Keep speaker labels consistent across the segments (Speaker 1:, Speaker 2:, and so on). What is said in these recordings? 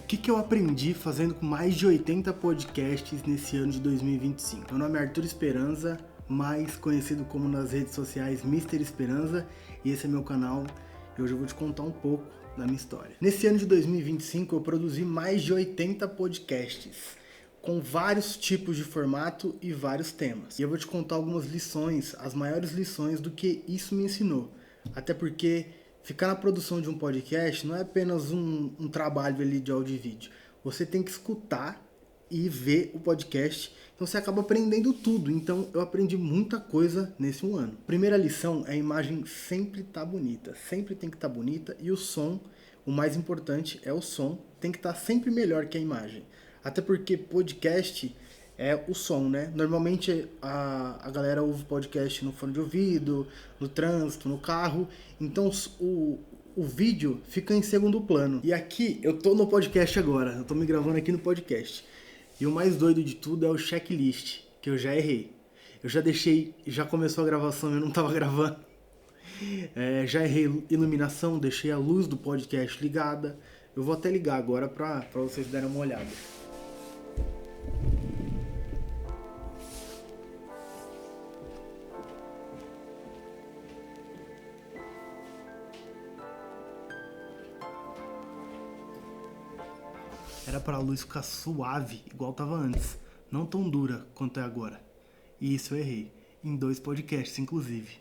Speaker 1: que eu aprendi fazendo com mais de 80 podcasts nesse ano de 2025? Meu nome é Arthur Esperanza, mais conhecido como nas redes sociais Mr. Esperanza, e esse é meu canal e hoje eu vou te contar um pouco da minha história. Nesse ano de 2025 eu produzi mais de 80 podcasts, com vários tipos de formato e vários temas. E eu vou te contar algumas lições, as maiores lições do que isso me ensinou. Até porque ficar na produção de um podcast não é apenas um trabalho ali de áudio e vídeo. Você tem que escutar e ver o podcast, então você acaba aprendendo tudo. Então eu aprendi muita coisa nesse um ano. Primeira lição é a imagem sempre tá bonita, sempre tem que estar bonita, e o som, o mais importante é o som, tem que estar sempre melhor que a imagem. Até porque podcast é o som, né? Normalmente a galera ouve podcast no fone de ouvido, no trânsito, no carro. Então o vídeo fica em segundo plano. E aqui eu tô no podcast agora, eu tô me gravando aqui no podcast. E o mais doido de tudo é o checklist, que eu já errei. Eu já deixei, já começou a gravação e eu não tava gravando. Já errei iluminação, deixei a luz do podcast ligada. Eu vou até ligar agora pra vocês darem uma olhada. Era para a luz ficar suave, igual estava antes, não tão dura quanto é agora. E isso eu errei, em 2 podcasts inclusive.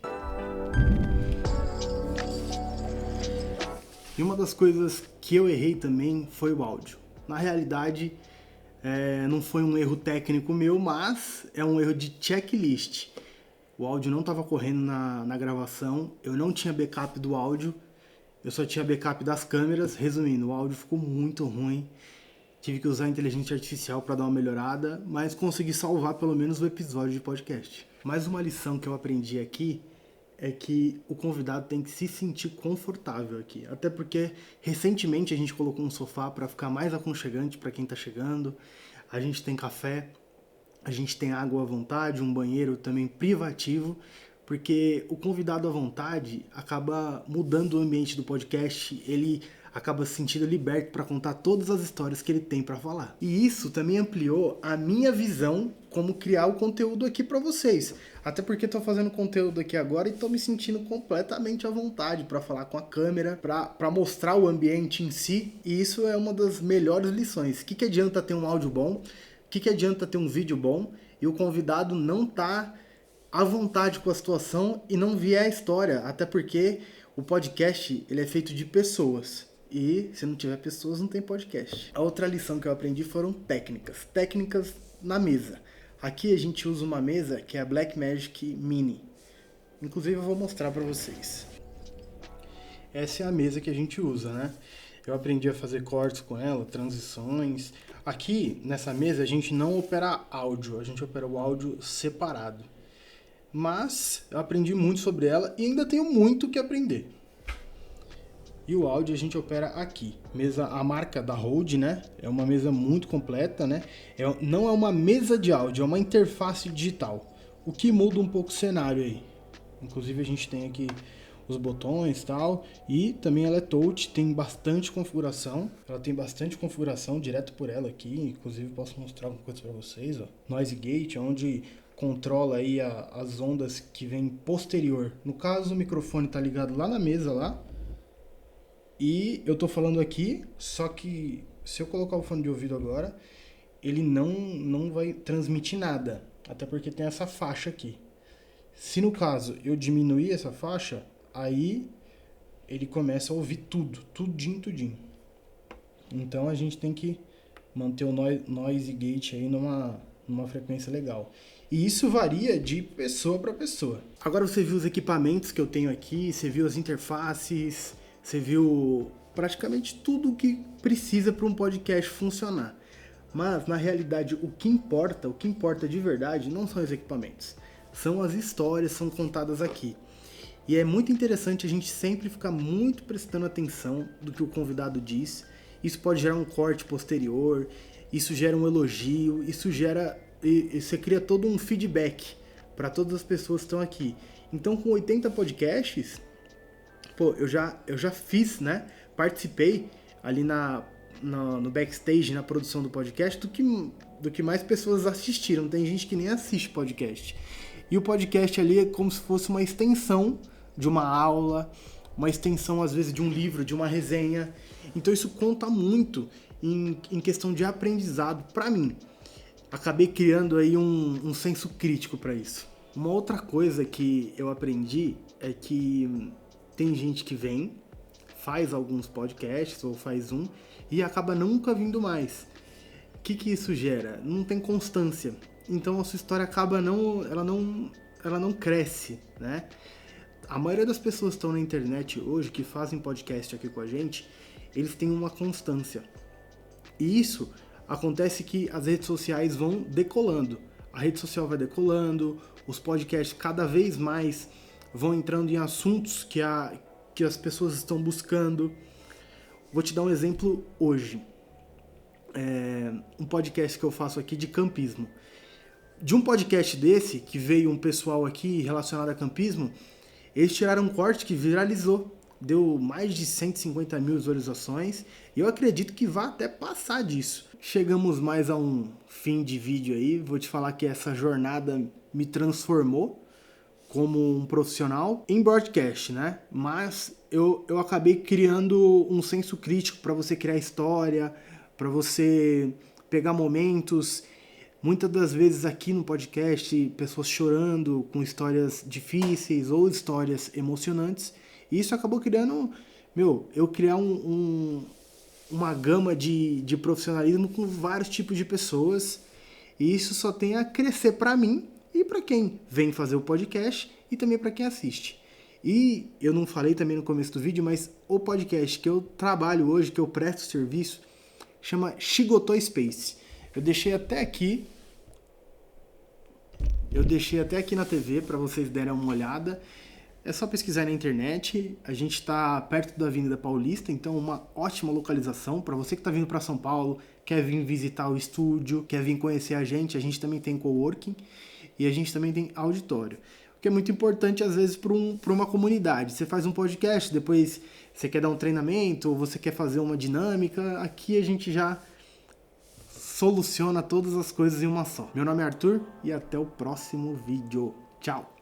Speaker 1: E uma das coisas que eu errei também foi o áudio. Na realidade, não foi um erro técnico meu, mas é um erro de checklist. O áudio não estava correndo na gravação, eu não tinha backup do áudio, eu só tinha backup das câmeras. Resumindo, o áudio ficou muito ruim. Tive que usar a inteligência artificial para dar uma melhorada, mas consegui salvar pelo menos o episódio de podcast. Mais uma lição que eu aprendi aqui é que o convidado tem que se sentir confortável aqui. Até porque recentemente a gente colocou um sofá para ficar mais aconchegante para quem está chegando. A gente tem café, a gente tem água à vontade, um banheiro também privativo, porque o convidado à vontade acaba mudando o ambiente do podcast, ele acaba se sentindo liberto para contar todas as histórias que ele tem para falar. E isso também ampliou a minha visão como criar o conteúdo aqui para vocês. Até porque estou fazendo conteúdo aqui agora e estou me sentindo completamente à vontade para falar com a câmera, para mostrar o ambiente em si. E isso é uma das melhores lições. O que adianta ter um áudio bom? O que adianta ter um vídeo bom e o convidado não tá à vontade com a situação e não vier a história? Até porque o podcast ele é feito de pessoas. E se não tiver pessoas, não tem podcast. A outra lição que eu aprendi foram técnicas. Técnicas na mesa. Aqui a gente usa uma mesa que é a Blackmagic Mini. Inclusive eu vou mostrar para vocês. Essa é a mesa que a gente usa, né? Eu aprendi a fazer cortes com ela, transições. Aqui, nessa mesa, a gente não opera áudio. A gente opera o áudio separado. Mas eu aprendi muito sobre ela e ainda tenho muito que aprender. E o áudio a gente opera aqui. Mesa, a marca da Rode, né? É uma mesa muito completa, né? Não é uma mesa de áudio, é uma interface digital. O que muda um pouco o cenário aí. Inclusive a gente tem aqui os botões e tal. E também ela é touch, tem bastante configuração. Ela tem bastante configuração direto por ela aqui. Inclusive posso mostrar alguma coisa para vocês, ó. Noise Gate, onde controla aí as ondas que vêm posterior. No caso o microfone tá ligado lá na mesa lá. E eu tô falando aqui, só que se eu colocar o fone de ouvido agora, ele não vai transmitir nada. Até porque tem essa faixa aqui. Se no caso eu diminuir essa faixa, aí ele começa a ouvir tudo, tudinho. Então a gente tem que manter o noise gate aí numa frequência legal. E isso varia de pessoa para pessoa. Agora você viu os equipamentos que eu tenho aqui, você viu as interfaces, você viu praticamente tudo o que precisa para um podcast funcionar. Mas, na realidade, o que importa de verdade não são os equipamentos. São as histórias, são contadas aqui. E é muito interessante a gente sempre ficar muito prestando atenção do que o convidado diz. Isso pode gerar um corte posterior, isso gera um elogio, e você cria todo um feedback para todas as pessoas que estão aqui. Então, com 80 podcasts, eu já fiz, né? Participei ali no backstage, na produção do podcast, do que mais pessoas assistiram. Tem gente que nem assiste podcast. E o podcast ali é como se fosse uma extensão de uma aula, uma extensão, às vezes, de um livro, de uma resenha. Então isso conta muito em questão de aprendizado para mim. Acabei criando aí um senso crítico para isso. Uma outra coisa que eu aprendi é que tem gente que vem, faz alguns podcasts ou faz um e acaba nunca vindo mais. O que isso gera? Não tem constância. Então a sua história acaba ela não cresce, né? A maioria das pessoas que estão na internet hoje, que fazem podcast aqui com a gente, eles têm uma constância. E isso acontece que as redes sociais vão decolando. A rede social vai decolando, os podcasts cada vez mais vão entrando em assuntos que as pessoas estão buscando. Vou te dar um exemplo hoje. Um podcast que eu faço aqui de campismo. De um podcast desse, que veio um pessoal aqui relacionado a campismo, eles tiraram um corte que viralizou. Deu mais de 150 mil visualizações e eu acredito que vai até passar disso. Chegamos mais a um fim de vídeo aí. Vou te falar que essa jornada me transformou como um profissional em broadcast, né? Mas eu acabei criando um senso crítico para você criar história, para você pegar momentos. Muitas das vezes aqui no podcast, pessoas chorando com histórias difíceis ou histórias emocionantes. E isso acabou criando, eu criar uma gama de profissionalismo com vários tipos de pessoas. E isso só tem a crescer para mim e para quem vem fazer o podcast e também para quem assiste. E eu não falei também no começo do vídeo, mas o podcast que eu trabalho hoje, que eu presto serviço, chama Shigoto Space. Eu deixei até aqui na TV para vocês derem uma olhada. É só pesquisar na internet. A gente está perto da Avenida Paulista, então uma ótima localização para você que está vindo para São Paulo, quer vir visitar o estúdio, quer vir conhecer a gente. A gente também tem coworking e a gente também tem auditório, o que é muito importante às vezes para uma comunidade. Você faz um podcast, depois você quer dar um treinamento ou você quer fazer uma dinâmica, aqui a gente já soluciona todas as coisas em uma só. Meu nome é Arthur e até o próximo vídeo. Tchau!